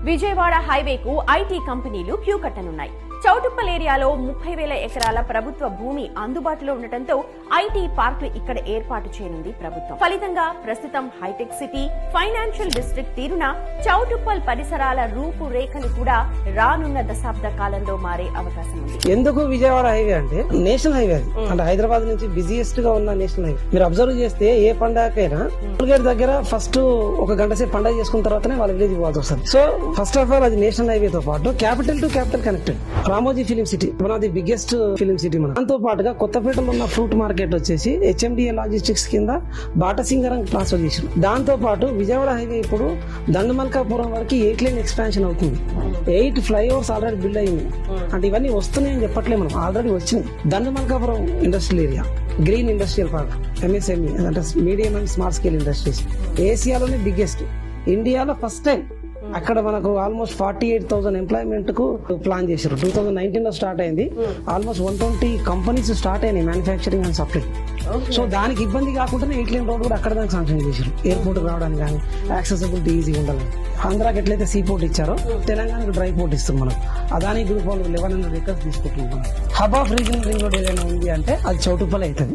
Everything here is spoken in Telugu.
విజయవాడ హైవేకు ఐటీ కంపెనీలు క్యూ కట్టనున్నాయి. చౌటుప్పల్ ఏరియాలో 30,000 ఎకరాల ప్రభుత్వ భూమి అందుబాటులో ఉండటంతో ఐటీ పార్కులు ఇక్కడ ఏర్పాటు చేయనుంది ప్రభుత్వం. ఫలితంగా ప్రస్తుతం హైటెక్ సిటీ, ఫైనాన్షియల్ డిస్ట్రిక్ట్ తీరున చౌటుప్పల్ పరిసరాల రూపురేఖలు కూడా రానున్న దశాబ్ద కాలంలో మారే అవకాశం ఉంది. ఎందుకు విజయవాడ హైవే అంటే నేషనల్ హైవే అది. అంటే హైదరాబాద్ నుంచి బిజియెస్ట్ గా ఉన్న నేషనల్ హైవే. మీరు అబ్జర్వ్ చేస్తే ఏ పండగకైనా టోల్గేట్ దగ్గర ఫస్ట్ ఒక గంట సేపు పండగ చేసుకున్న తర్వాతనే వాళ్ళ విలేజ్ పోవాల్సి వస్తుంది. సో ఫస్ట్ ఆఫ్ ఆల్ అది నేషనల్ హైవే తో పాటు capital to capital connected. Ramoji film city one of the biggest film city. మన దాంతో పాటుగా కొత్తపేటలో ఉన్న ఫ్రూట్ మార్కెట్ వచ్చేసి HMDA లాజిస్టిక్స్ కింద బాటసింగరం ట్రాన్స్ఫర్ చేసారు. దాంతో పాటు విజయవాడ హైవే ఇప్పుడు దండమల్కాపురం వరకు 8 లైన్ ఎక్స్పాన్షన్ అవుతుంది. 8 ఫ్లైఓవర్స్ ఆల్రెడీ బిల్డ్ అయింది. అంటే ఇవన్నీ వస్తున్నాయని చెప్పట్లే, మనం ఆల్రెడీ వచ్చింది. Dandamalkapuram industrial area, green industrial park, MSME అంటే medium and small scale industries ఏసియాలోనే బిగ్గెస్ట్. ఇండియాలో ఫస్ట్ టైం అక్కడ మనకు ఆల్మోస్ట్ 48,000 ఎంప్లాయ్మెంట్ కు ప్లాన్ చేశారు. 2019 లో స్టార్ట్ అయింది. ఆల్మోస్ట్ 120 కంపెనీస్ స్టార్ట్ అయినాయి మ్యానుఫ్యాక్చరింగ్ అండ్ సప్లై. సో దానికి ఇబ్బంది కాకుండా 8 లైన్ రోడ్ కూడా అక్కడ దానికి శాంక్షన్ చేశారు. ఎయిర్పోర్ట్ రావడానికి కానీ యాక్సెసిబిలిటీ ఈజీగా ఉండాలని. ఆంధ్రాకి ఎట్లయితే సీ పోర్ట్ ఇచ్చారో తెలంగాణకు డ్రై పోర్ట్ ఇస్తాం మనం. అదాని గ్రూప్ వాళ్ళు 1100 ఎకర్స్ తీసుకుంటున్నాం. Hub of regional ring road ఏదైనా ఉంది అంటే అది చౌటుప్పల్ అవుతుంది.